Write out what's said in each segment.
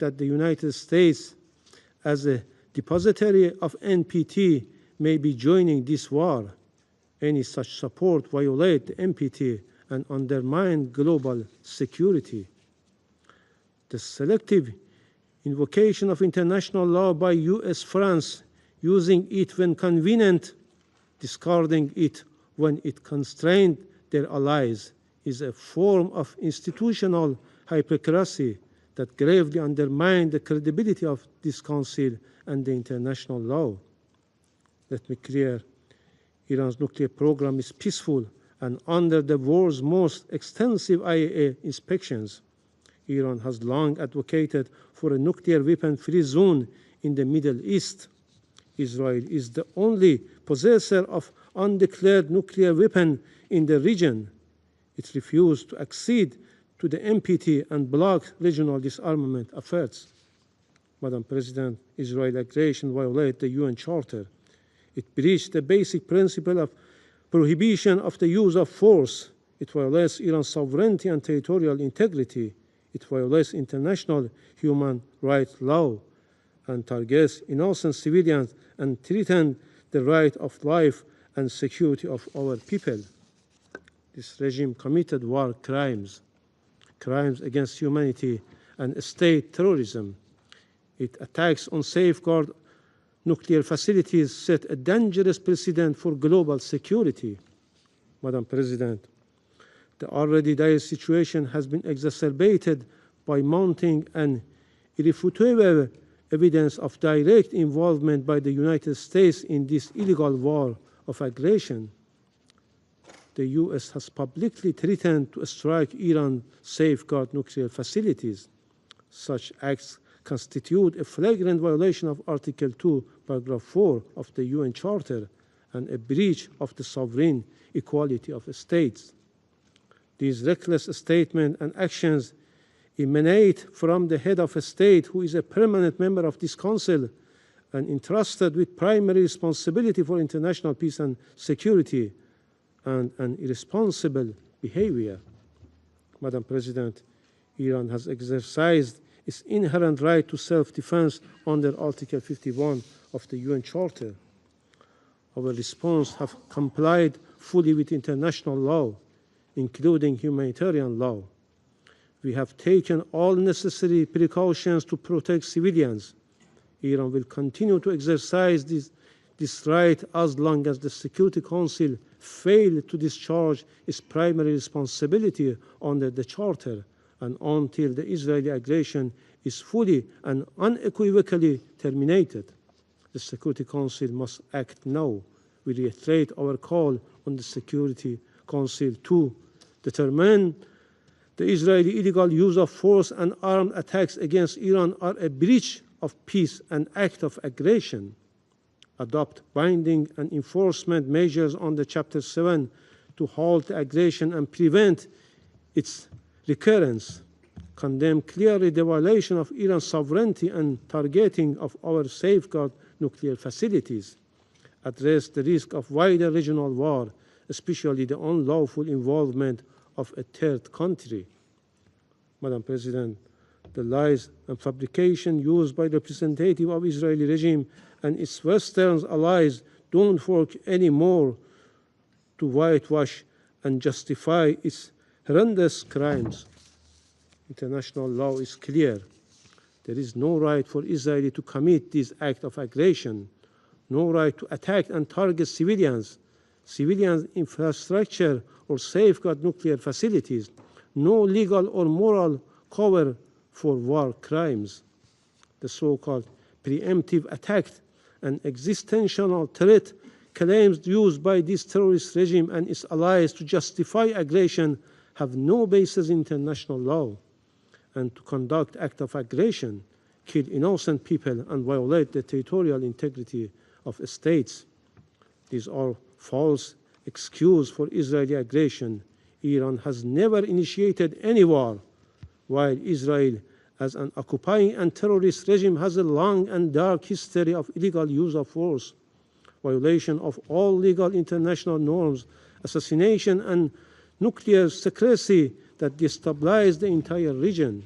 that the United States, as a depositary of NPT, may be joining this war. Any such support violates the NPT and undermine global security. The selective invocation of international law by US, France, using it when convenient, discarding it when it constrained their allies, is a form of institutional hypocrisy that gravely undermines the credibility of this Council and the international law. Let me clear, Iran's nuclear program is peaceful and under the world's most extensive IAEA inspections. Iran has long advocated for a nuclear weapon-free zone in the Middle East. Israel is the only possessor of undeclared nuclear weapon in the region. It refused to accede to the NPT and block regional disarmament efforts. Madam President, Israel's aggression violates the UN Charter. It breached the basic principle of prohibition of the use of force. It violates Iran's sovereignty and territorial integrity. It violates international human rights law and targets innocent civilians and threatens the right of life and security of our people. This regime committed war crimes, crimes against humanity, and state terrorism. It attacks on safeguard nuclear facilities, set a dangerous precedent for global security. Madam President, the already dire situation has been exacerbated by mounting and irrefutable evidence of direct involvement by the United States in this illegal war of aggression. The US has publicly threatened to strike Iran's safeguard nuclear facilities. Such acts constitute a flagrant violation of Article 2, Paragraph 4 of the UN Charter and a breach of the sovereign equality of states. These reckless statements and actions emanate from the head of a state who is a permanent member of this Council and entrusted with primary responsibility for international peace and security, and an irresponsible behavior. Madam President, Iran has exercised its inherent right to self-defense under Article 51 of the UN Charter. Our response has complied fully with international law, including humanitarian law. We have taken all necessary precautions to protect civilians. Iran will continue to exercise this right as long as the Security Council fails to discharge its primary responsibility under the Charter and until the Israeli aggression is fully and unequivocally terminated. The Security Council must act now. We reiterate our call on the Security Council to determine the Israeli illegal use of force and armed attacks against Iran are a breach of peace and act of aggression. Adopt binding and enforcement measures under Chapter 7 to halt the aggression and prevent its recurrence. Condemn clearly the violation of Iran's sovereignty and targeting of our safeguard nuclear facilities. Address the risk of wider regional war, especially the unlawful involvement of a third country. Madam President, the lies and fabrication used by representatives of Israeli regime and its Western allies don't work anymore to whitewash and justify its horrendous crimes. International law is clear. There is no right for Israel to commit this act of aggression, no right to attack and target civilian infrastructure or safeguard nuclear facilities, no legal or moral cover for war crimes. The so-called preemptive attack and existential threat claims used by this terrorist regime and its allies to justify aggression have no basis in international law, and to conduct acts of aggression, kill innocent people, and violate the territorial integrity of states. These are false excuses for Israeli aggression. Iran has never initiated any war, while Israel, as an occupying and terrorist regime, has a long and dark history of illegal use of force, violation of all legal international norms, assassination, and nuclear secrecy that destabilize the entire region.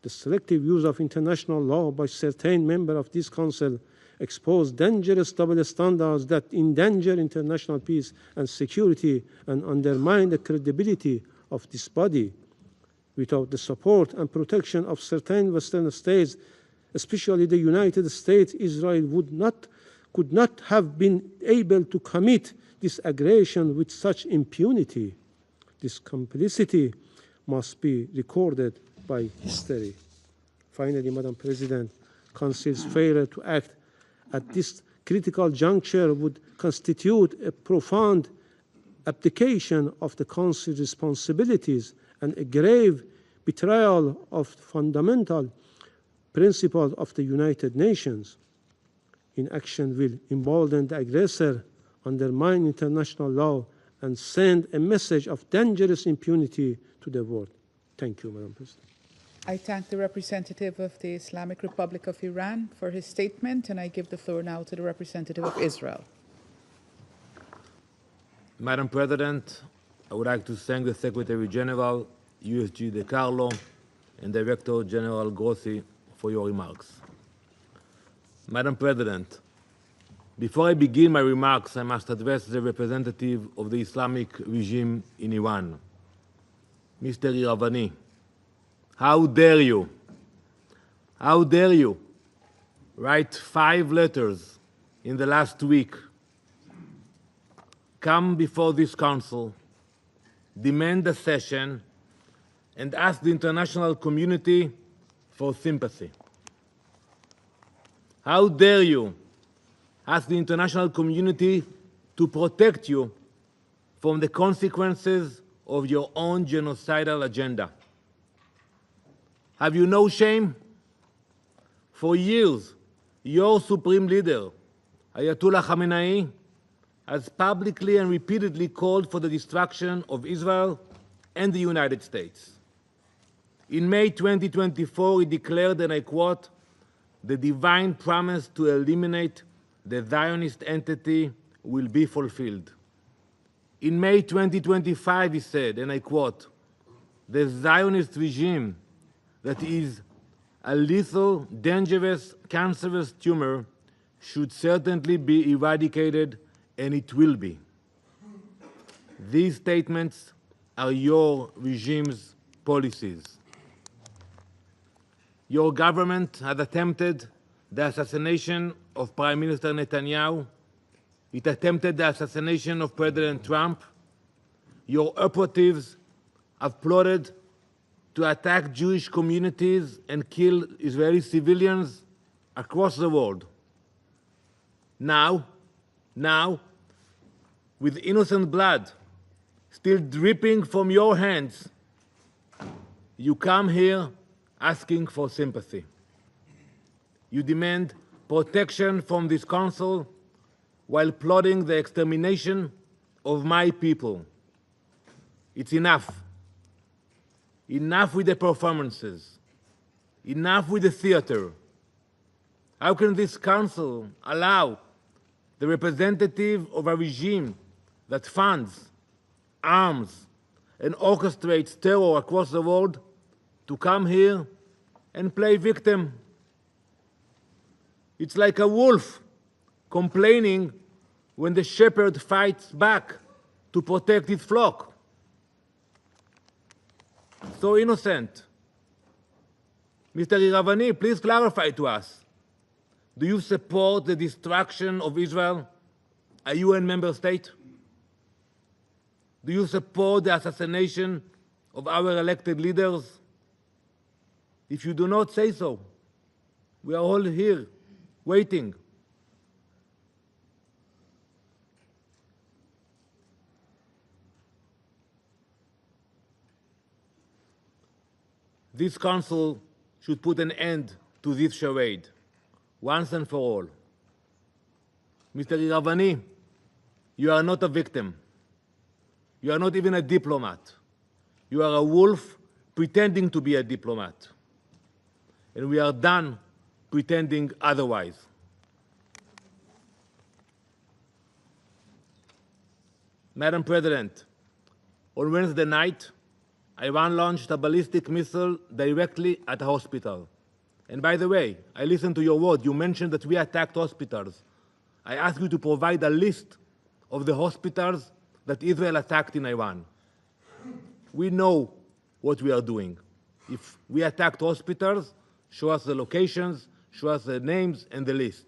The The selective use of international law by certain members of this Council expose dangerous double standards that endanger international peace and security and undermine the credibility of this body. Without the support and protection of certain Western states, especially the United States, Israel could not have been able to commit this aggression with such impunity. This complicity must be recorded by history. Finally, Madam President, Council's failure to act at this critical juncture would constitute a profound abdication of the Council's responsibilities and a grave betrayal of fundamental principles of the United Nations. Inaction will embolden the aggressor, undermine international law, and send a message of dangerous impunity to the world. Thank you, Madam President. I thank the representative of the Islamic Republic of Iran for his statement, and I give the floor now to the representative of Israel. Madam President, I would like to thank the Secretary General, USG De Carlo, and Director General Grossi for your remarks. Madam President, before I begin my remarks, I must address the representative of the Islamic regime in Iran, Mr. Iravani. How dare you? How dare you write 5 letters in the last week, come before this Council, demand a session, and ask the international community for sympathy? How dare you ask the international community to protect you from the consequences of your own genocidal agenda? Have you no shame? For years, your supreme leader, Ayatollah Khamenei, has publicly and repeatedly called for the destruction of Israel and the United States. In May 2024, he declared, and I quote, "The divine promise to eliminate the Zionist entity will be fulfilled." In May 2025, he said, and I quote, "The Zionist regime that is a lethal, dangerous, cancerous tumor should certainly be eradicated, and it will be." These statements are your regime's policies. Your government has attempted the assassination of Prime Minister Netanyahu. It attempted the assassination of President Trump. Your operatives have plotted to attack Jewish communities and kill Israeli civilians across the world. Now, with innocent blood still dripping from your hands, you come here asking for sympathy. You demand protection from this Council while plotting the extermination of my people. It's enough. Enough with the performances. Enough with the theater. How can this Council allow the representative of a regime that funds, arms, and orchestrates terror across the world to come here and play victim? It's like a wolf complaining when the shepherd fights back to protect his flock. So innocent. Mr. Iravani, please clarify to us. Do you support the destruction of Israel, a UN member state? Do you support the assassination of our elected leaders? If you do not, say so. We are all here, waiting. This Council should put an end to this charade, once and for all. Mr. Iravani, you are not a victim. You are not even a diplomat. You are a wolf pretending to be a diplomat. And we are done pretending otherwise. Madam President, on Wednesday night, Iran launched a ballistic missile directly at a hospital. And by the way, I listened to your word. You mentioned that we attacked hospitals. I ask you to provide a list of the hospitals that Israel attacked in Iran. We know what we are doing. If we attacked hospitals, show us the locations, show us the names and the list.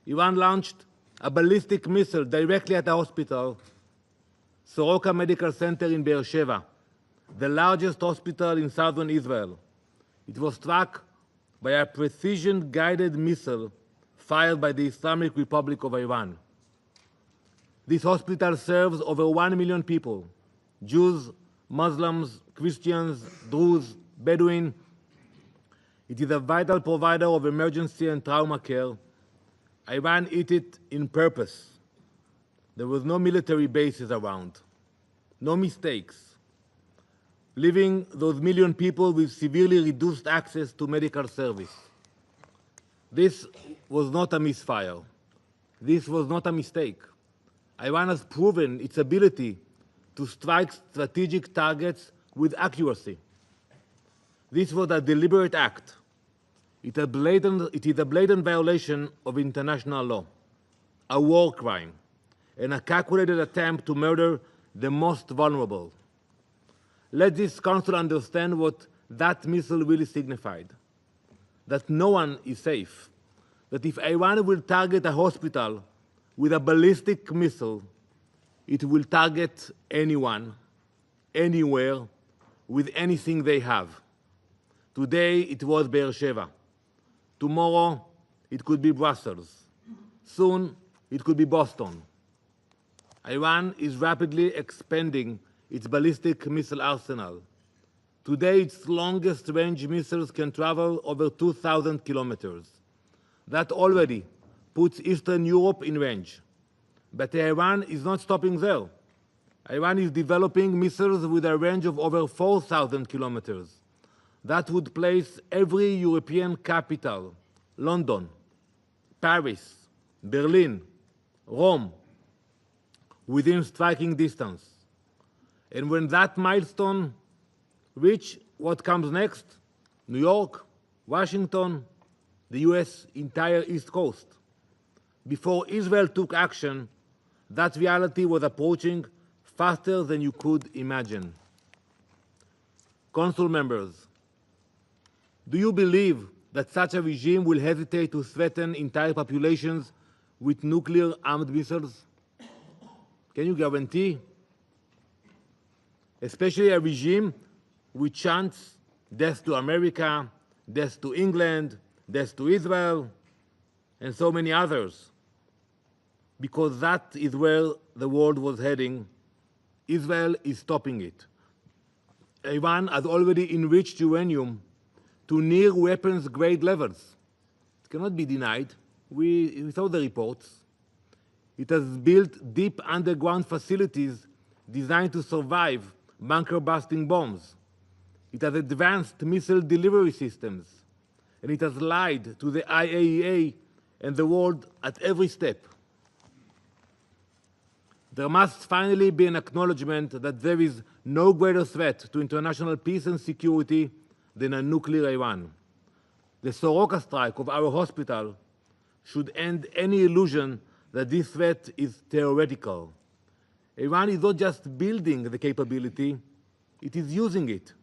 Iran launched a ballistic missile directly at a hospital, Soroka Medical Center in Beersheba, the largest hospital in southern Israel. It was struck by a precision-guided missile fired by the Islamic Republic of Iran. This hospital serves over 1 million people, Jews, Muslims, Christians, Druze, Bedouin. It is a vital provider of emergency and trauma care. Iran hit it in purpose. There was no military bases around, no mistakes, leaving those million people with severely reduced access to medical service. This was not a misfire. This was not a mistake. Iran has proven its ability to strike strategic targets with accuracy. This was a deliberate act. It is a blatant violation of international law, a war crime, and a calculated attempt to murder the most vulnerable. Let this Council understand what that missile really signified, that no one is safe, that if Iran will target a hospital with a ballistic missile, it will target anyone, anywhere, with anything they have. Today, it was Beersheba. Tomorrow, it could be Brussels. Soon, it could be Boston. Iran is rapidly expanding its ballistic missile arsenal. Today, its longest-range missiles can travel over 2,000 kilometers. That already puts Eastern Europe in range. But Iran is not stopping there. Iran is developing missiles with a range of over 4,000 kilometers. That would place every European capital, London, Paris, Berlin, Rome, within striking distance. And when that milestone reaches, what comes next? New York, Washington, the US entire East Coast. Before Israel took action, that reality was approaching faster than you could imagine. Council members, do you believe that such a regime will hesitate to threaten entire populations with nuclear-armed missiles? Can you guarantee? Especially a regime which chants death to America, death to England, death to Israel, and so many others. Because that is where the world was heading. Israel is stopping it. Iran has already enriched uranium to near weapons-grade levels. It cannot be denied. We saw the reports. It has built deep underground facilities designed to survive bunker-busting bombs. It has advanced missile delivery systems. And it has lied to the IAEA and the world at every step. There must finally be an acknowledgement that there is no greater threat to international peace and security than a nuclear Iran. The Soroka strike of our hospital should end any illusion that this threat is theoretical. Iran is not just building the capability, it is using it.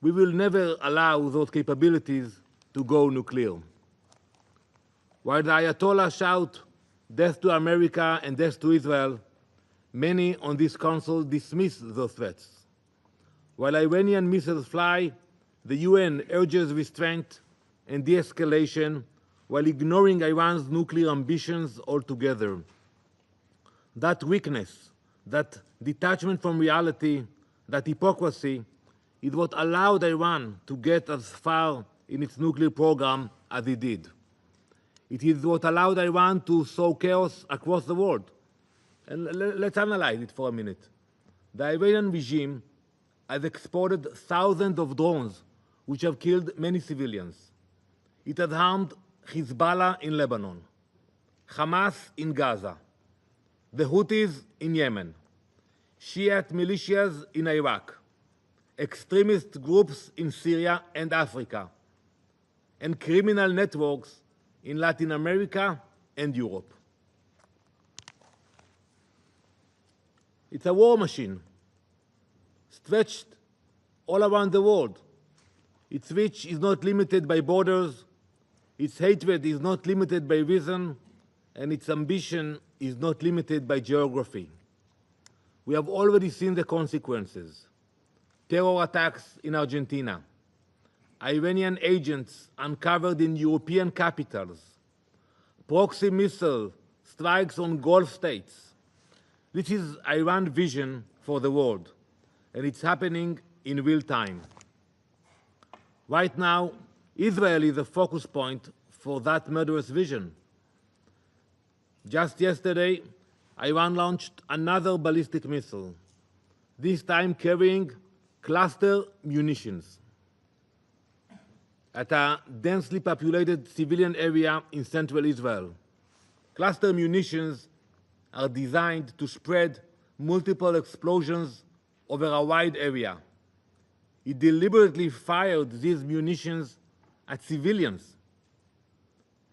We will never allow those capabilities to go nuclear. While the Ayatollah shout death to America and death to Israel, many on this council dismiss those threats. While Iranian missiles fly, the UN urges restraint and de-escalation while ignoring Iran's nuclear ambitions altogether. That weakness, that detachment from reality, that hypocrisy is what allowed Iran to get as far in its nuclear program as it did. It is what allowed Iran to sow chaos across the world. And let's analyze it for a minute. The Iranian regime has exported thousands of drones which have killed many civilians. It has harmed Hezbollah in Lebanon, Hamas in Gaza, the Houthis in Yemen, Shiite militias in Iraq, extremist groups in Syria and Africa, and criminal networks in Latin America and Europe. It's a war machine, stretched all around the world. Its reach is not limited by borders, its hatred is not limited by reason, and its ambition is not limited by geography. We have already seen the consequences. Terror attacks in Argentina, Iranian agents uncovered in European capitals, proxy missile strikes on Gulf states. This is Iran's vision for the world, and it's happening in real time. Right now, Israel is the focus point for that murderous vision. Just yesterday, Iran launched another ballistic missile, this time carrying cluster munitions at a densely populated civilian area in central Israel. Cluster munitions are designed to spread multiple explosions over a wide area. It deliberately fired these munitions at civilians.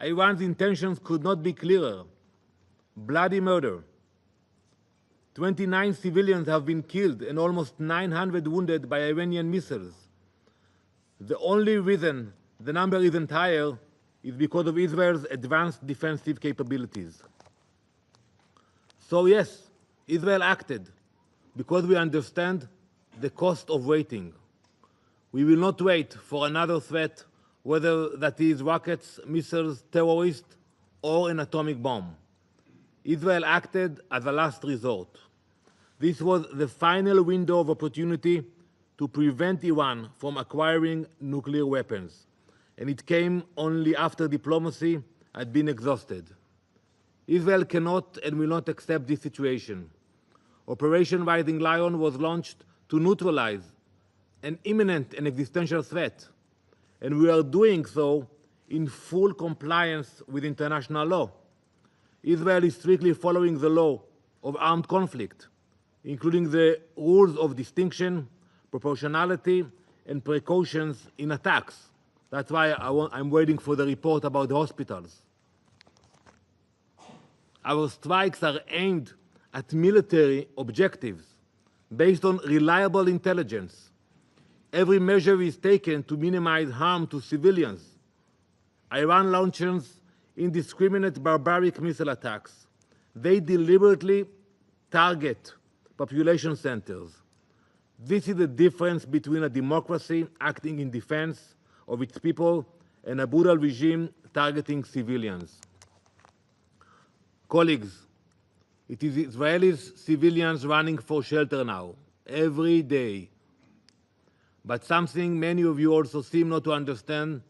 Iran's intentions could not be clearer. Bloody murder. 29 civilians have been killed and almost 900 wounded by Iranian missiles. The only reason the number isn't higher is because of Israel's advanced defensive capabilities. So yes, Israel acted because we understand the cost of waiting. We will not wait for another threat, whether that is rockets, missiles, terrorists, or an atomic bomb. Israel acted as a last resort. This was the final window of opportunity to prevent Iran from acquiring nuclear weapons, and it came only after diplomacy had been exhausted. Israel cannot and will not accept this situation. Operation Rising Lion was launched to neutralize an imminent and existential threat, and we are doing so in full compliance with international law. Israel is strictly following the law of armed conflict, including the rules of distinction, proportionality, and precautions in attacks. That's why I'm waiting for the report about the hospitals. Our strikes are aimed at military objectives based on reliable intelligence. Every measure is taken to minimize harm to civilians. Iran launches indiscriminate barbaric missile attacks. They deliberately target population centers. This is the difference between a democracy acting in defense of its people and a brutal regime targeting civilians. Colleagues, it is Israeli civilians running for shelter now, every day. But something many of you also seem not to understand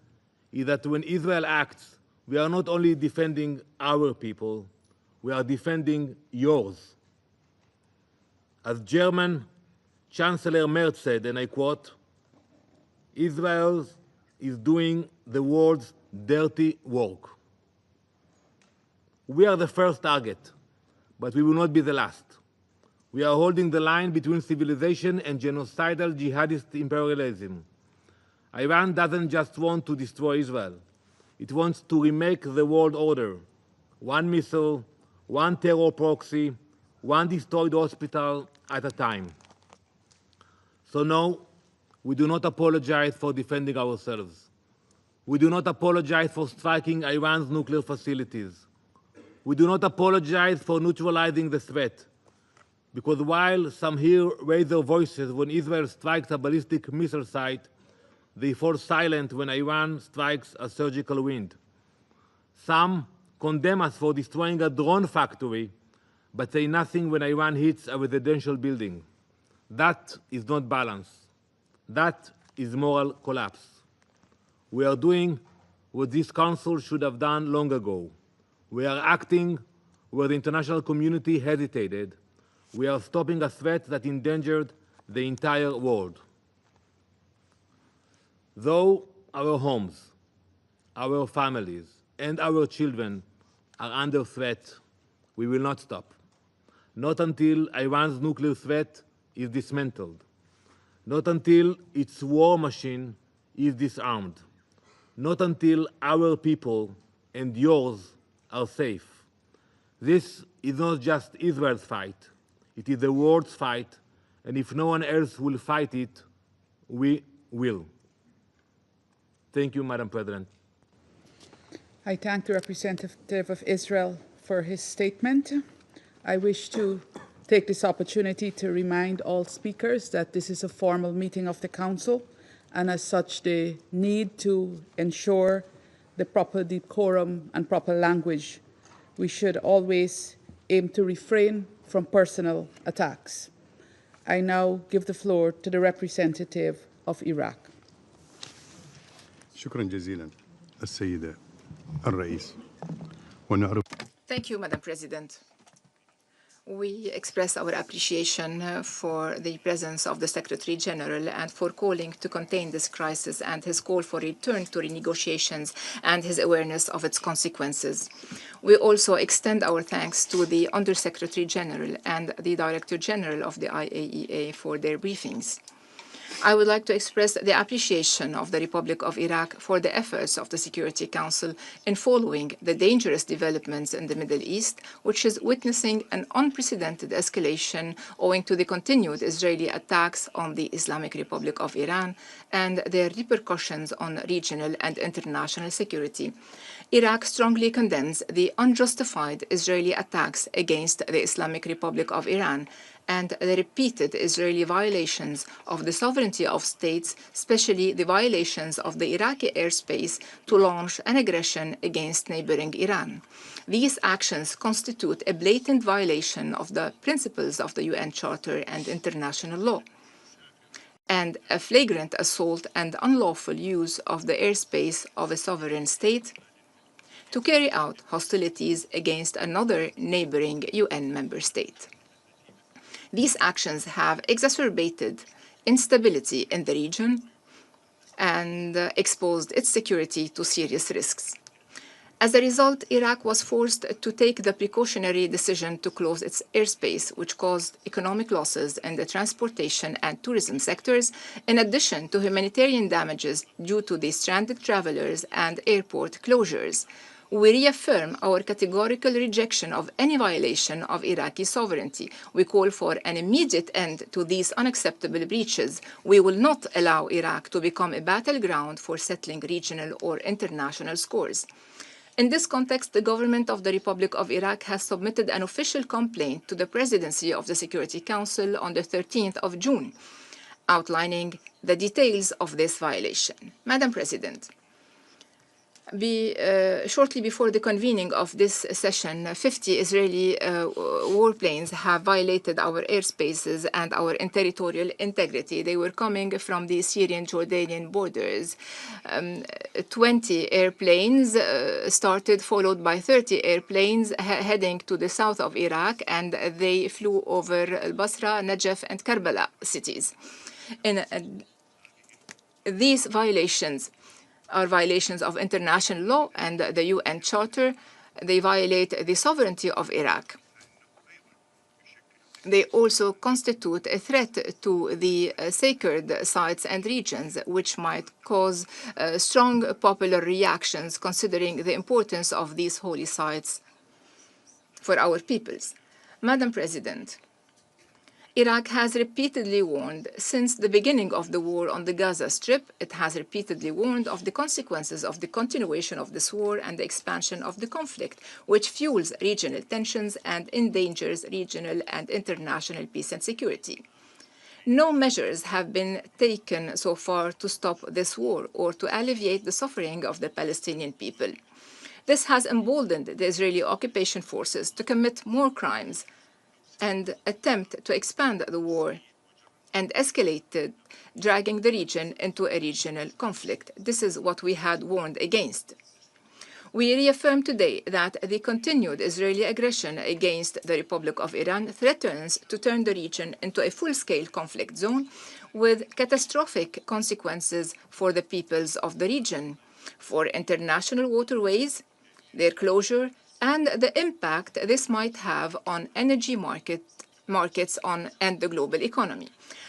is that when Israel acts, we are not only defending our people, we are defending yours. As German Chancellor Merz said, and I quote, Israel is doing the world's dirty work. We are the first target, but we will not be the last. We are holding the line between civilization and genocidal jihadist imperialism. Iran doesn't just want to destroy Israel. It wants to remake the world order. One missile, one terror proxy, one destroyed hospital at a time. So no, we do not apologize for defending ourselves. We do not apologize for striking Iran's nuclear facilities. We do not apologize for neutralizing the threat, because while some here raise their voices when Israel strikes a ballistic missile site, they fall silent when Iran strikes a surgical wind. Some condemn us for destroying a drone factory, but say nothing when Iran hits a residential building. That is not balance. That is moral collapse. We are doing what this Council should have done long ago. We are acting where the international community hesitated. We are stopping a threat that endangered the entire world. Though our homes, our families, and our children are under threat, we will not stop. Not until Iran's nuclear threat is dismantled. not until its war machine is disarmed, not until our people and yours are safe. This is not just Israel's fight, it is the world's fight, and if no one else will fight it, we will. Thank you, Madam President. I thank the representative of Israel for his statement. I wish to take this opportunity to remind all speakers that this is a formal meeting of the Council, and as such, the need to ensure the proper decorum and proper language. We should always aim to refrain from personal attacks. I now give the floor to the representative of Iraq. شكرا جزيلا السيدة الرئيس ونعرف. Thank you, Madam President. We express our appreciation for the presence of the Secretary General and for calling to contain this crisis and his call for return to renegotiations and his awareness of its consequences. We also extend our thanks to the Under-Secretary General and the Director General of the IAEA for their briefings. I would like to express the appreciation of the Republic of Iraq for the efforts of the Security Council in following the dangerous developments in the Middle East, which is witnessing an unprecedented escalation owing to the continued Israeli attacks on the Islamic Republic of Iran and their repercussions on regional and international security. Iraq strongly condemns the unjustified Israeli attacks against the Islamic Republic of Iran and the repeated Israeli violations of the sovereignty of states, especially the violations of the Iraqi airspace to launch an aggression against neighboring Iran. These actions constitute a blatant violation of the principles of the UN Charter and international law, and a flagrant assault and unlawful use of the airspace of a sovereign state to carry out hostilities against another neighboring UN member state. These actions have exacerbated instability in the region and exposed its security to serious risks. As a result, Iraq was forced to take the precautionary decision to close its airspace, which caused economic losses in the transportation and tourism sectors, in addition to humanitarian damages due to the stranded travelers and airport closures. We reaffirm our categorical rejection of any violation of Iraqi sovereignty. We call for an immediate end to these unacceptable breaches. We will not allow Iraq to become a battleground for settling regional or international scores. In this context, the government of the Republic of Iraq has submitted an official complaint to the Presidency of the Security Council on the 13th of June, outlining the details of this violation. Madam President, shortly before the convening of this session, 50 Israeli warplanes have violated our airspaces and our territorial integrity. They were coming from the Syrian-Jordanian borders. 20 airplanes started, followed by 30 airplanes heading to the south of Iraq, and they flew over Al-Basra, Najaf, and Karbala cities. These violations are violations of international law and the UN Charter. They violate the sovereignty of Iraq. They also constitute a threat to the sacred sites and regions, which might cause strong popular reactions considering the importance of these holy sites for our peoples. Madam President, Iraq has repeatedly warned since the beginning of the war on the Gaza Strip. It has repeatedly warned of the consequences of the continuation of this war and the expansion of the conflict, which fuels regional tensions and endangers regional and international peace and security. No measures have been taken so far to stop this war or to alleviate the suffering of the Palestinian people. This has emboldened the Israeli occupation forces to commit more crimes and attempt to expand the war and escalated, dragging the region into a regional conflict. This is what we had warned against. We reaffirm today that the continued Israeli aggression against the Republic of Iran threatens to turn the region into a full-scale conflict zone with catastrophic consequences for the peoples of the region, for international waterways, their closure, and the impact this might have on energy market markets and the global economy.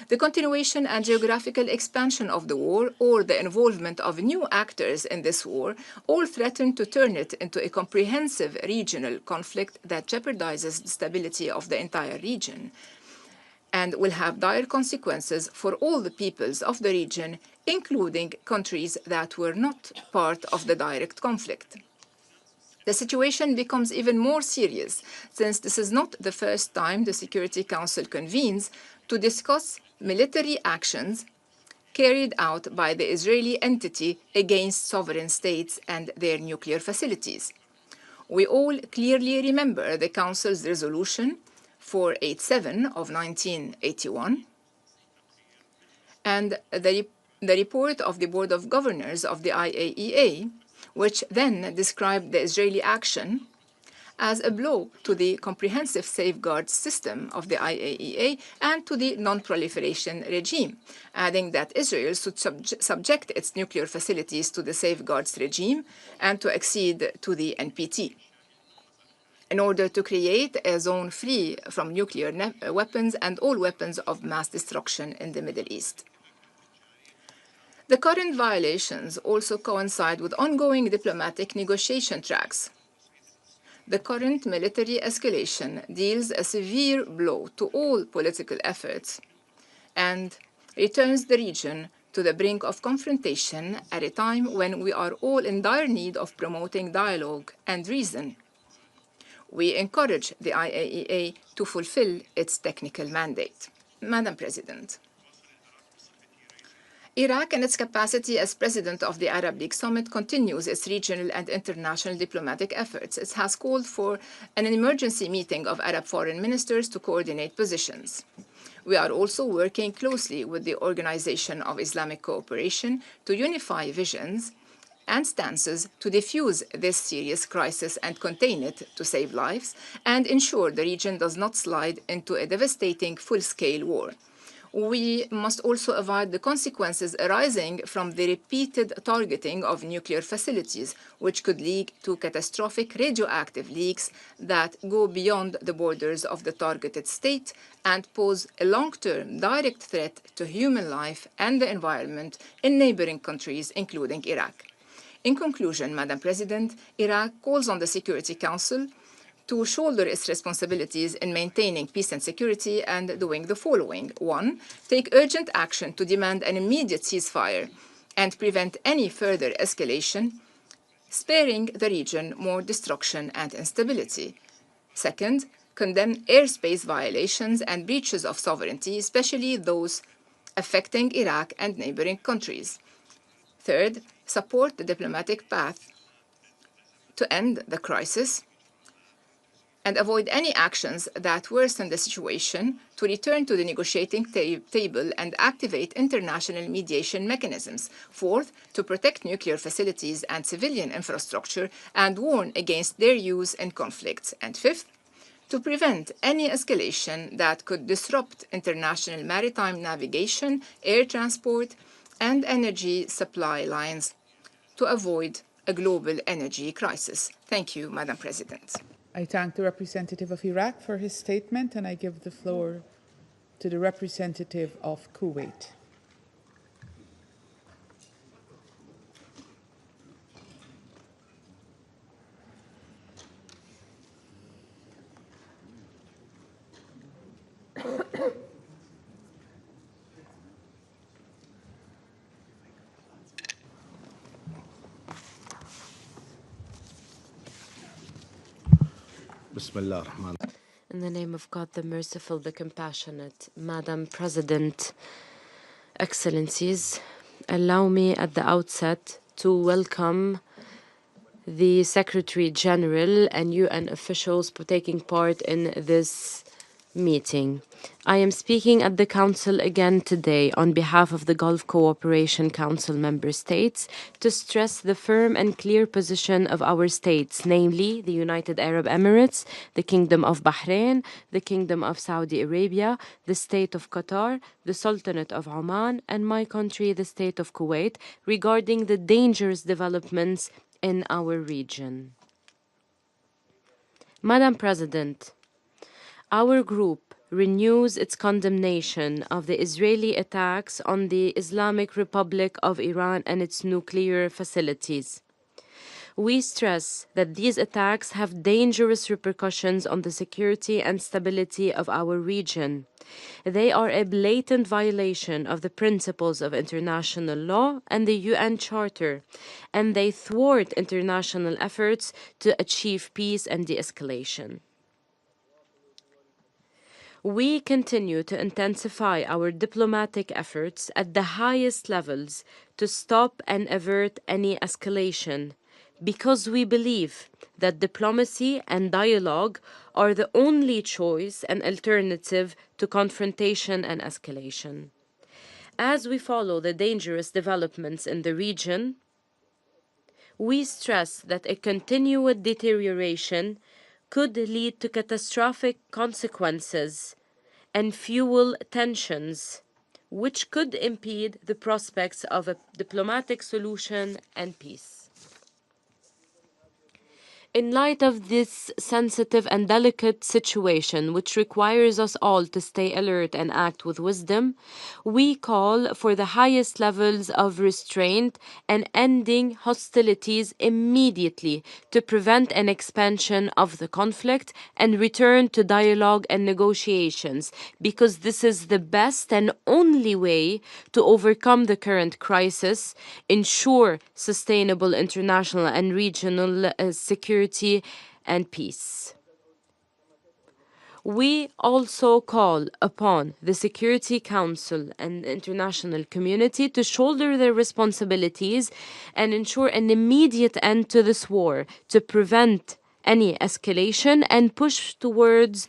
The continuation and geographical expansion of the war or the involvement of new actors in this war all threaten to turn it into a comprehensive regional conflict that jeopardizes the stability of the entire region and will have dire consequences for all the peoples of the region, including countries that were not part of the direct conflict. The situation becomes even more serious since this is not the first time the Security Council convenes to discuss military actions carried out by the Israeli entity against sovereign states and their nuclear facilities. We all clearly remember the Council's resolution 487 of 1981 and the report of the Board of Governors of the IAEA, which then described the Israeli action as a blow to the comprehensive safeguards system of the IAEA and to the non-proliferation regime, adding that Israel should subject its nuclear facilities to the safeguards regime and to accede to the NPT, in order to create a zone free from nuclear weapons and all weapons of mass destruction in the Middle East. The current violations also coincide with ongoing diplomatic negotiation tracks. The current military escalation deals a severe blow to all political efforts and returns the region to the brink of confrontation at a time when we are all in dire need of promoting dialogue and reason. We encourage the IAEA to fulfill its technical mandate. Madam President, Iraq, in its capacity as president of the Arab League Summit, continues its regional and international diplomatic efforts. It has called for an emergency meeting of Arab foreign ministers to coordinate positions. We are also working closely with the Organization of Islamic Cooperation to unify visions and stances to defuse this serious crisis and contain it to save lives and ensure the region does not slide into a devastating full-scale war. We must also avoid the consequences arising from the repeated targeting of nuclear facilities, which could lead to catastrophic radioactive leaks that go beyond the borders of the targeted state and pose a long-term direct threat to human life and the environment in neighboring countries, including Iraq. In conclusion, Madam President, Iraq calls on the Security Council to shoulder its responsibilities in maintaining peace and security and doing the following. 1. Take urgent action to demand an immediate ceasefire and prevent any further escalation, sparing the region more destruction and instability. 2. Condemn airspace violations and breaches of sovereignty, especially those affecting Iraq and neighboring countries. 3. Support the diplomatic path to end the crisis and avoid any actions that worsen the situation, to return to the negotiating table and activate international mediation mechanisms. 4, to protect nuclear facilities and civilian infrastructure and warn against their use in conflicts. And 5, to prevent any escalation that could disrupt international maritime navigation, air transport, and energy supply lines to avoid a global energy crisis. Thank you, Madam President. I thank the representative of Iraq for his statement, and I give the floor to the representative of Kuwait. In the name of God, the merciful, the compassionate, Madam President, Excellencies, allow me at the outset to welcome the Secretary General and UN officials for taking part in this meeting. I am speaking at the Council again today on behalf of the Gulf Cooperation Council member states to stress the firm and clear position of our states, namely the United Arab Emirates, the Kingdom of Bahrain, the Kingdom of Saudi Arabia, the State of Qatar, the Sultanate of Oman, and my country, the State of Kuwait, regarding the dangerous developments in our region. Madam President, our group renews its condemnation of the Israeli attacks on the Islamic Republic of Iran and its nuclear facilities. We stress that these attacks have dangerous repercussions on the security and stability of our region. They are a blatant violation of the principles of international law and the UN Charter, and they thwart international efforts to achieve peace and de-escalation. We continue to intensify our diplomatic efforts at the highest levels to stop and avert any escalation, because we believe that diplomacy and dialogue are the only choice and alternative to confrontation and escalation. As we follow the dangerous developments in the region, we stress that a continued deterioration could lead to catastrophic consequences and fuel tensions, which could impede the prospects of a diplomatic solution and peace. In light of this sensitive and delicate situation, which requires us all to stay alert and act with wisdom, we call for the highest levels of restraint and ending hostilities immediately to prevent an expansion of the conflict and return to dialogue and negotiations, because this is the best and only way to overcome the current crisis, ensure sustainable international and regional security and peace. We also call upon the Security Council and the international community to shoulder their responsibilities and ensure an immediate end to this war, to prevent any escalation and push towards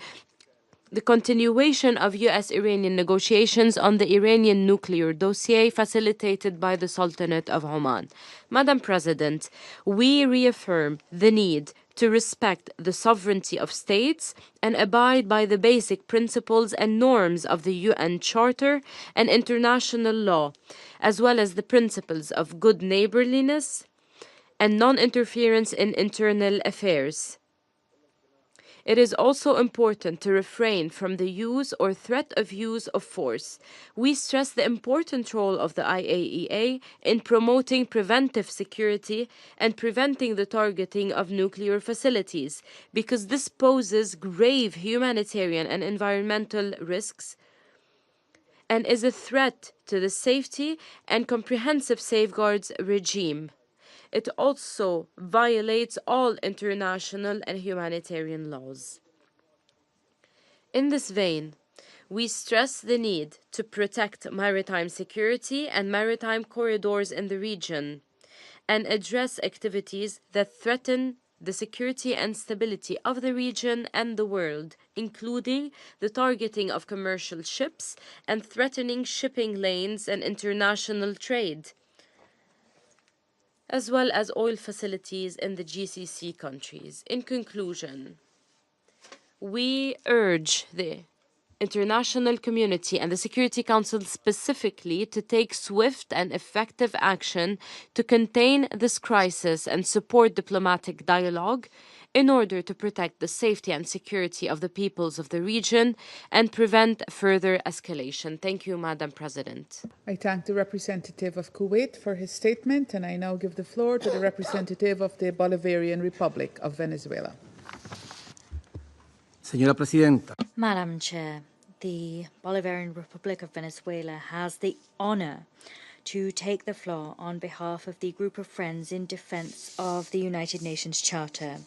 the continuation of U.S.-Iranian negotiations on the Iranian nuclear dossier facilitated by the Sultanate of Oman. Madam President, we reaffirm the need to respect the sovereignty of states and abide by the basic principles and norms of the UN Charter and international law, as well as the principles of good neighborliness and non-interference in internal affairs. It is also important to refrain from the use or threat of use of force. We stress the important role of the IAEA in promoting preventive security and preventing the targeting of nuclear facilities, because this poses grave humanitarian and environmental risks and is a threat to the safety and comprehensive safeguards regime. It also violates all international and humanitarian laws. In this vein, we stress the need to protect maritime security and maritime corridors in the region and address activities that threaten the security and stability of the region and the world, including the targeting of commercial ships and threatening shipping lanes and international trade, as well as oil facilities in the GCC countries. In conclusion, we urge the international community and the Security Council specifically to take swift and effective action to contain this crisis and support diplomatic dialogue in order to protect the safety and security of the peoples of the region and prevent further escalation. Thank you, Madam President. I thank the representative of Kuwait for his statement, and I now give the floor to the representative of the Bolivarian Republic of Venezuela. Señora Presidenta. Madam Chair, the Bolivarian Republic of Venezuela has the honor to take the floor on behalf of the Group of Friends in defense of the United Nations Charter.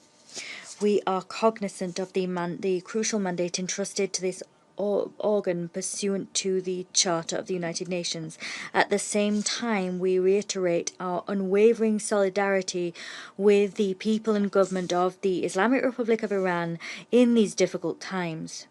We are cognizant of the crucial mandate entrusted to this organ pursuant to the Charter of the United Nations. At the same time, we reiterate our unwavering solidarity with the people and government of the Islamic Republic of Iran in these difficult times.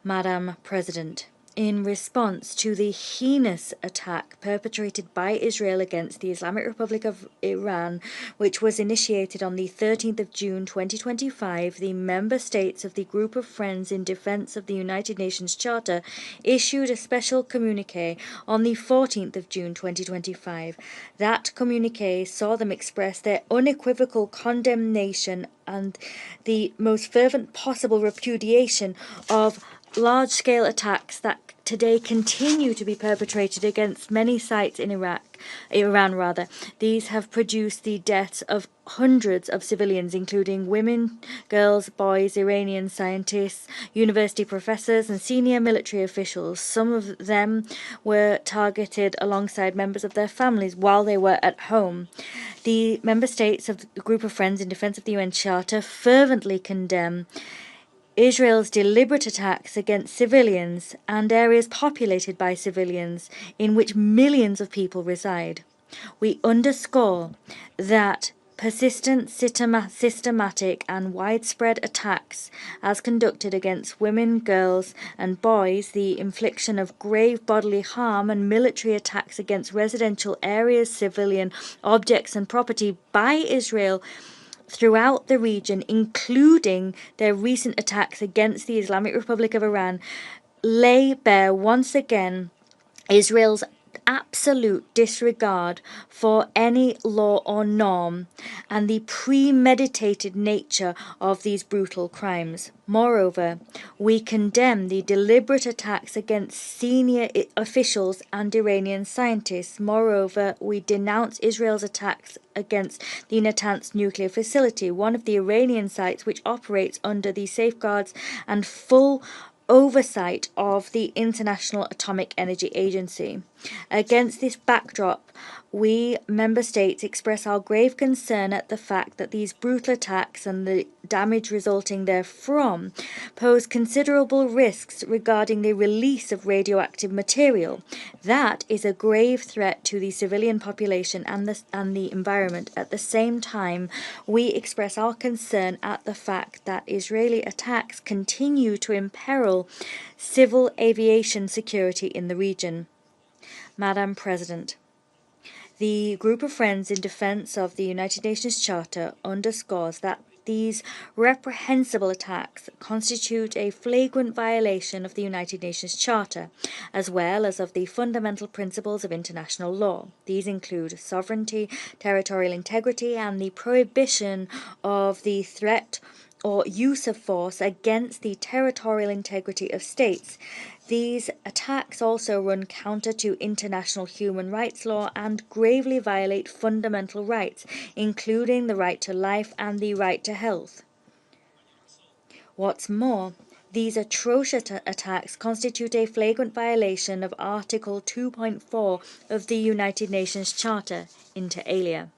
Madam President, in response to the heinous attack perpetrated by Israel against the Islamic Republic of Iran, which was initiated on the 13th of June 2025, the member states of the Group of Friends in Defense of the United Nations Charter issued a special communiqué on the 14th of June 2025. That communiqué saw them express their unequivocal condemnation and the most fervent possible repudiation of large-scale attacks that today continue to be perpetrated against many sites in Iran. These have produced the deaths of hundreds of civilians, including women, girls, boys, Iranian scientists, university professors, and senior military officials. Some of them were targeted alongside members of their families while they were at home. The member states of the Group of Friends in Defense of the UN Charter fervently condemn Israel's deliberate attacks against civilians and areas populated by civilians in which millions of people reside. We underscore that persistent, systematic and widespread attacks as conducted against women, girls and boys, the infliction of grave bodily harm and military attacks against residential areas, civilian objects and property by Israel throughout the region, including their recent attacks against the Islamic Republic of Iran, lay bare once again Israel's absolute disregard for any law or norm and the premeditated nature of these brutal crimes. Moreover, we condemn the deliberate attacks against senior officials and Iranian scientists. Moreover, we denounce Israel's attacks against the Natanz nuclear facility, one of the Iranian sites which operates under the safeguards and full oversight of the International Atomic Energy Agency. Against this backdrop, we member states express our grave concern at the fact that these brutal attacks and the damage resulting therefrom pose considerable risks regarding the release of radioactive material. That is a grave threat to the civilian population and the environment. At the same time, we express our concern at the fact that Israeli attacks continue to imperil civil aviation security in the region. Madam President, the Group of Friends in Defense of the United Nations Charter underscores that these reprehensible attacks constitute a flagrant violation of the United Nations Charter, as well as of the fundamental principles of international law. These include sovereignty, territorial integrity, and the prohibition of the threat or use of force against the territorial integrity of states. These attacks also run counter to international human rights law and gravely violate fundamental rights, including the right to life and the right to health. What's more, these atrocious attacks constitute a flagrant violation of Article 2.4 of the United Nations Charter, inter alia.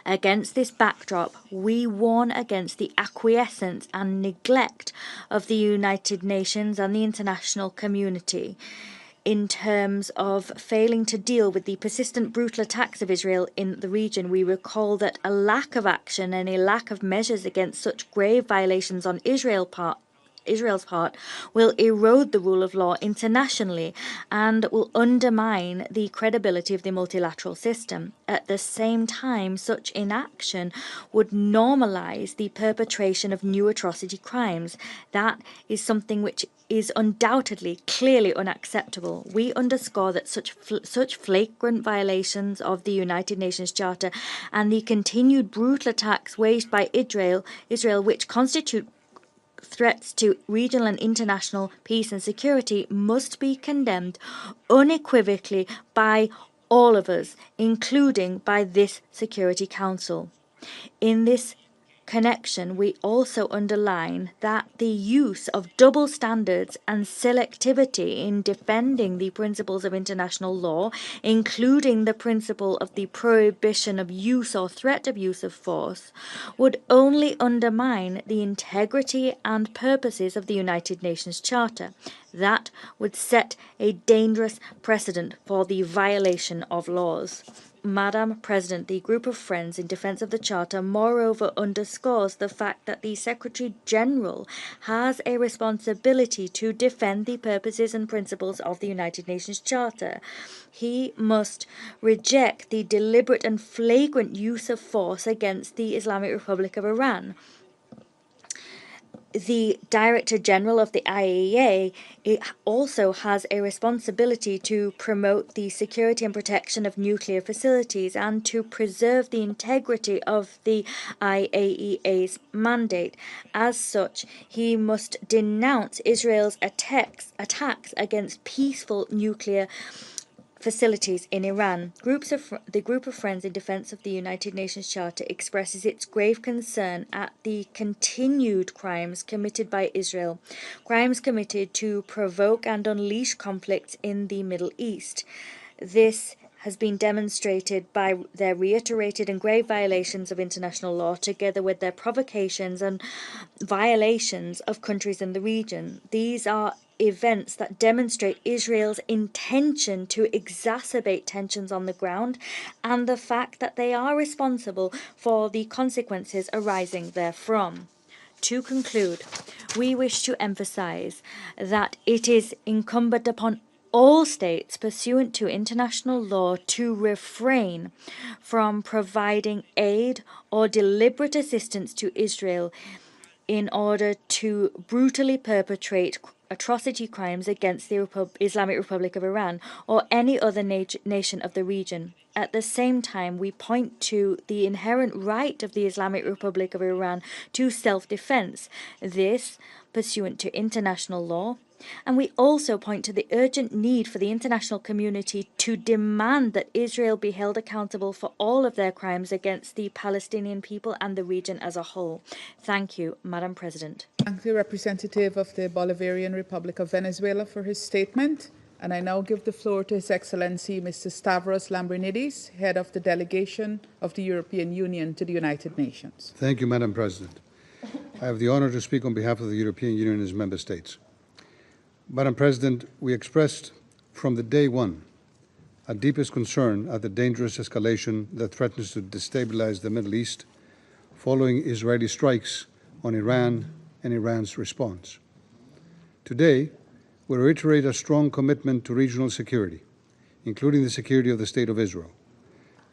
Against this backdrop, we warn against the acquiescence and neglect of the United Nations and the international community in terms of failing to deal with the persistent brutal attacks of Israel in the region. We recall that a lack of action and a lack of measures against such grave violations on Israel's part will erode the rule of law internationally and will undermine the credibility of the multilateral system. At the same time, such inaction would normalize the perpetration of new atrocity crimes. That is something which is undoubtedly clearly unacceptable. We underscore that such flagrant violations of the United Nations Charter and the continued brutal attacks waged by Israel which constitute threats to regional and international peace and security must be condemned unequivocally by all of us, including by this Security Council. In this connection, we also underline that the use of double standards and selectivity in defending the principles of international law, including the principle of the prohibition of use or threat of use of force, would only undermine the integrity and purposes of the United Nations Charter. That would set a dangerous precedent for the violation of laws. Madam President, the Group of Friends in Defense of the Charter moreover underscores the fact that the Secretary-General has a responsibility to defend the purposes and principles of the United Nations Charter. He must reject the deliberate and flagrant use of force against the Islamic Republic of Iran. the Director General of the IAEA also has a responsibility to promote the security and protection of nuclear facilities and to preserve the integrity of the IAEA's mandate. As such, he must denounce Israel's attacks against peaceful nuclear facilities in Iran. The Group of Friends in Defense of the United Nations Charter expresses its grave concern at the continued crimes committed by Israel, crimes committed to provoke and unleash conflicts in the Middle East. This has been demonstrated by their reiterated and grave violations of international law, together with their provocations and violations of countries in the region. These are events that demonstrate Israel's intention to exacerbate tensions on the ground and the fact that they are responsible for the consequences arising therefrom. To conclude, we wish to emphasize that it is incumbent upon all states pursuant to international law to refrain from providing aid or deliberate assistance to Israel in order to brutally perpetrate atrocity crimes against the Islamic Republic of Iran or any other nation of the region. At the same time, we point to the inherent right of the Islamic Republic of Iran to self-defense, this pursuant to international law. And we also point to the urgent need for the international community to demand that Israel be held accountable for all of their crimes against the Palestinian people and the region as a whole. Thank you, Madam President. Thank the representative of the Bolivarian Republic of Venezuela for his statement. And I now give the floor to His Excellency Mr. Stavros Lambrinidis, Head of the Delegation of the European Union to the United Nations. Thank you, Madam President. I have the honor to speak on behalf of the European Union and its member states. Madam President, we expressed from the day one our deepest concern at the dangerous escalation that threatens to destabilize the Middle East following Israeli strikes on Iran and Iran's response. Today, we reiterate a strong commitment to regional security, including the security of the State of Israel,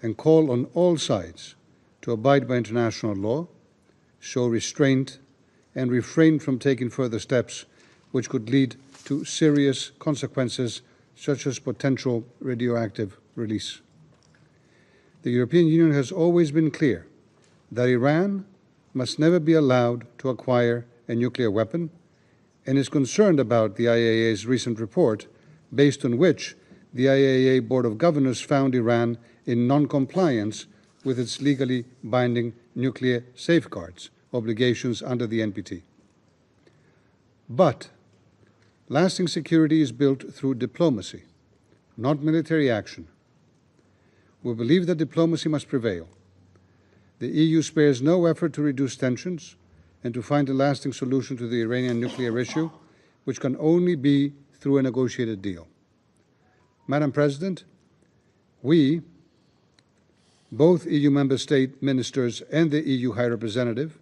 and call on all sides to abide by international law, show restraint, and refrain from taking further steps which could lead to serious consequences such as potential radioactive release. The European Union has always been clear that Iran must never be allowed to acquire a nuclear weapon and is concerned about the IAEA's recent report, based on which the IAEA Board of Governors found Iran in non-compliance with its legally binding nuclear safeguards obligations under the NPT. But lasting security is built through diplomacy, not military action. We believe that diplomacy must prevail. The EU spares no effort to reduce tensions and to find a lasting solution to the Iranian nuclear issue, which can only be through a negotiated deal. Madam President, we, both EU member state ministers and the EU High Representative,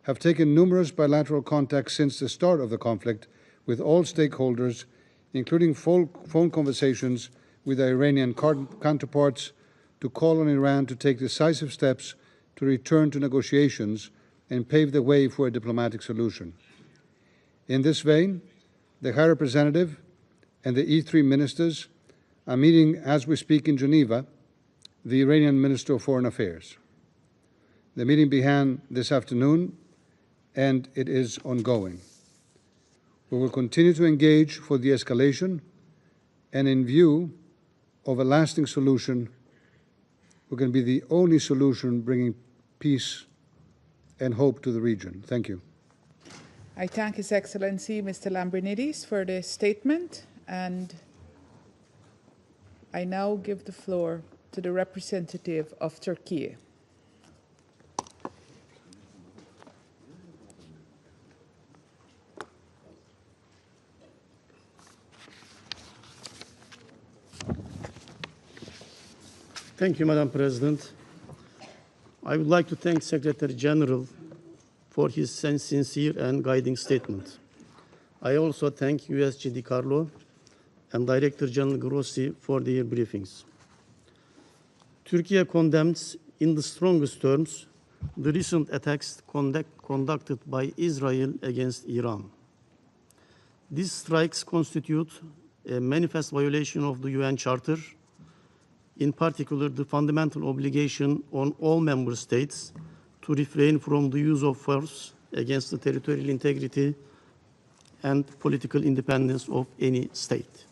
have taken numerous bilateral contacts since the start of the conflict with all stakeholders, including phone conversations with our Iranian counterparts, to call on Iran to take decisive steps to return to negotiations and pave the way for a diplomatic solution. In this vein, the High Representative and the E3 ministers are meeting as we speak in Geneva the Iranian Minister of Foreign Affairs. The meeting began this afternoon and it is ongoing. We will continue to engage for de-escalation, and in view of a lasting solution, we can be the only solution bringing peace and hope to the region. Thank you. I thank His Excellency Mr. Lambrinidis for the statement, and I now give the floor to the representative of Turkey. Thank you, Madam President. I would like to thank Secretary General for his sincere and guiding statement. I also thank USG Di Carlo and Director General Grossi for their briefings. Turkey condemns in the strongest terms the recent attacks conducted by Israel against Iran. These strikes constitute a manifest violation of the UN Charter, in particular the fundamental obligation on all member states to refrain from the use of force against the territorial integrity and political independence of any state.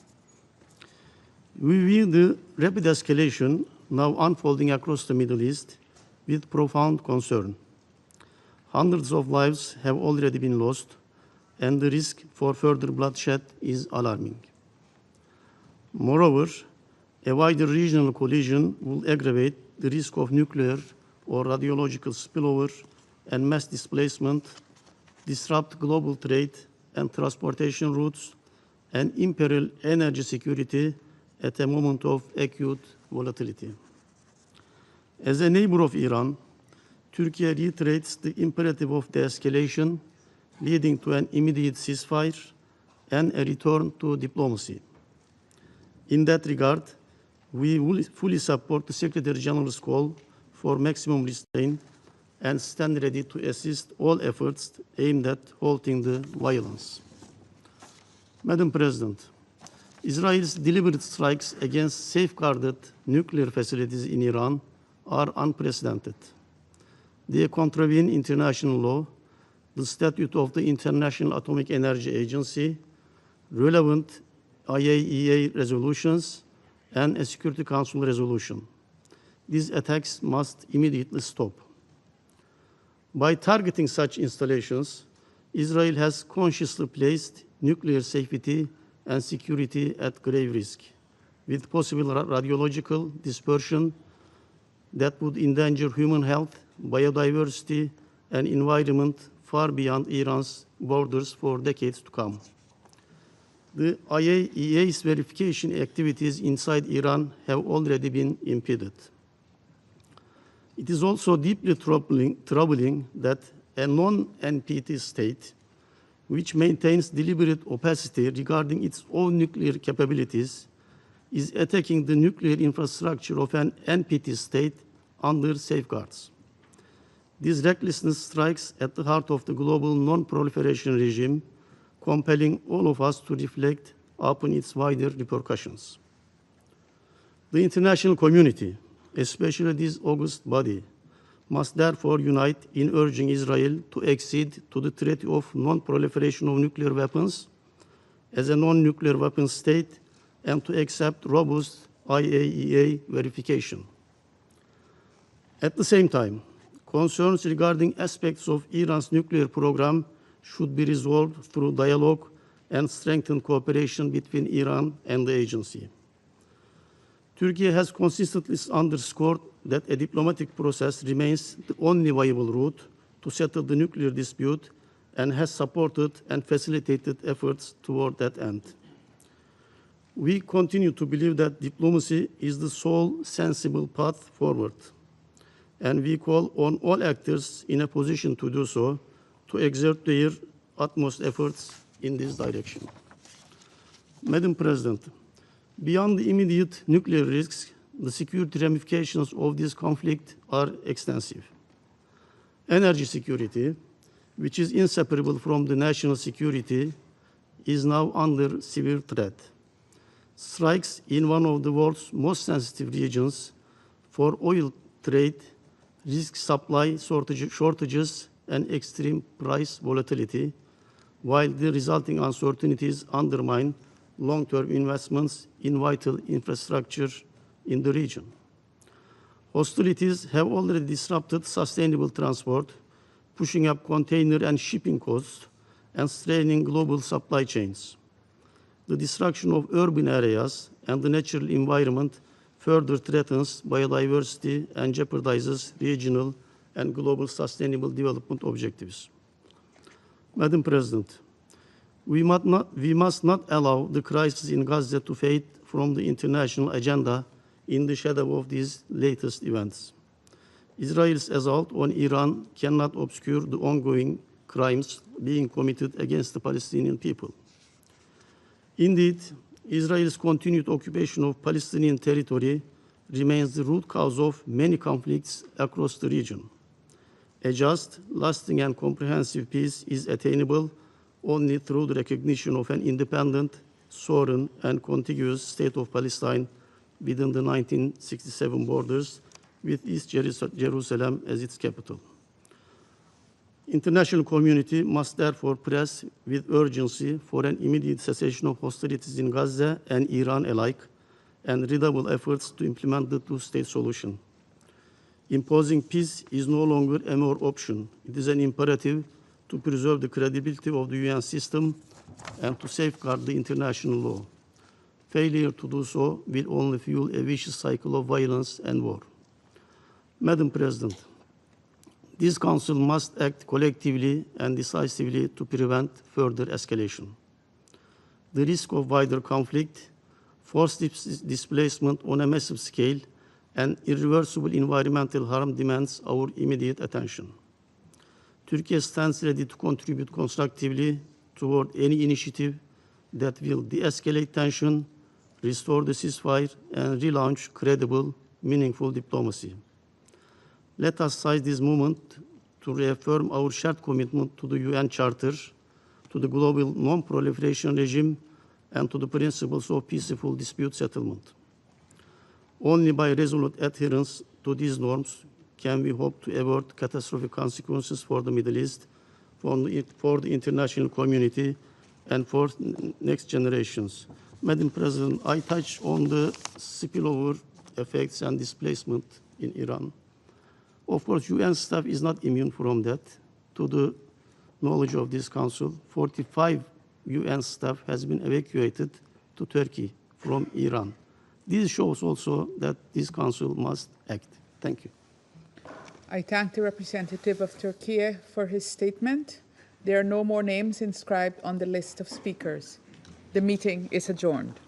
We view the rapid escalation now unfolding across the Middle East with profound concern. Hundreds of lives have already been lost, and the risk for further bloodshed is alarming. Moreover, a wider regional collision will aggravate the risk of nuclear or radiological spillover and mass displacement, disrupt global trade and transportation routes, and imperil energy security at a moment of acute volatility. As a neighbor of Iran, Turkey reiterates the imperative of de-escalation, leading to an immediate ceasefire and a return to diplomacy. In that regard, we will fully support the Secretary General's call for maximum restraint and stand ready to assist all efforts aimed at halting the violence. Madam President, Israel's deliberate strikes against safeguarded nuclear facilities in Iran are unprecedented. They contravene international law, the statute of the International Atomic Energy Agency, relevant IAEA resolutions, and a Security Council resolution. These attacks must immediately stop. By targeting such installations, Israel has consciously placed nuclear safety and security at grave risk, with possible radiological dispersion that would endanger human health, biodiversity, and environment far beyond Iran's borders for decades to come. The IAEA's verification activities inside Iran have already been impeded. It is also deeply troubling that a non-NPT state, which maintains deliberate opacity regarding its own nuclear capabilities, is attacking the nuclear infrastructure of an NPT state under safeguards. This recklessness strikes at the heart of the global non-proliferation regime, compelling all of us to reflect upon its wider repercussions. The international community, especially this august body, must therefore unite in urging Israel to accede to the Treaty of Non-Proliferation of Nuclear Weapons as a non-nuclear weapons state and to accept robust IAEA verification. At the same time, concerns regarding aspects of Iran's nuclear program should be resolved through dialogue and strengthened cooperation between Iran and the agency. Turkey has consistently underscored that a diplomatic process remains the only viable route to settle the nuclear dispute and has supported and facilitated efforts toward that end. We continue to believe that diplomacy is the sole sensible path forward, and we call on all actors in a position to do so to exert their utmost efforts in this direction. Madam President, beyond the immediate nuclear risks, the security ramifications of this conflict are extensive. Energy security, which is inseparable from the national security, is now under severe threat. Strikes in one of the world's most sensitive regions for oil trade risk supply shortages and extreme price volatility, while the resulting uncertainties undermine long-term investments in vital infrastructure in the region. Hostilities have already disrupted sustainable transport, pushing up container and shipping costs and straining global supply chains. The destruction of urban areas and the natural environment further threatens biodiversity and jeopardizes regional and global sustainable development objectives. Madam President, we must not allow the crisis in Gaza to fade from the international agenda in the shadow of these latest events. Israel's assault on Iran cannot obscure the ongoing crimes being committed against the Palestinian people. Indeed, Israel's continued occupation of Palestinian territory remains the root cause of many conflicts across the region. A just, lasting, and comprehensive peace is attainable only through the recognition of an independent, sovereign, and contiguous state of Palestine within the 1967 borders, with East Jerusalem as its capital. International community must therefore press with urgency for an immediate cessation of hostilities in Gaza and Iran alike, and redouble efforts to implement the two-state solution. Imposing peace is no longer a mere option. It is an imperative to preserve the credibility of the UN system and to safeguard the international law. Failure to do so will only fuel a vicious cycle of violence and war. Madam President, this Council must act collectively and decisively to prevent further escalation. The risk of wider conflict, forced displacement on a massive scale, and irreversible environmental harm demands our immediate attention. Turkey stands ready to contribute constructively toward any initiative that will de-escalate tension, restore the ceasefire, and relaunch credible, meaningful diplomacy. Let us seize this moment to reaffirm our shared commitment to the UN Charter, to the global non-proliferation regime, and to the principles of peaceful dispute settlement. Only by resolute adherence to these norms can we hope to avert catastrophic consequences for the Middle East, for the international community, and for next generations. Madam President, I touched on the spillover effects and displacement in Iran. Of course, UN staff is not immune from that. To the knowledge of this Council, 45 UN staff has been evacuated to Turkey from Iran. This shows also that this Council must act. Thank you. I thank the representative of Turkey for his statement. There are no more names inscribed on the list of speakers. The meeting is adjourned.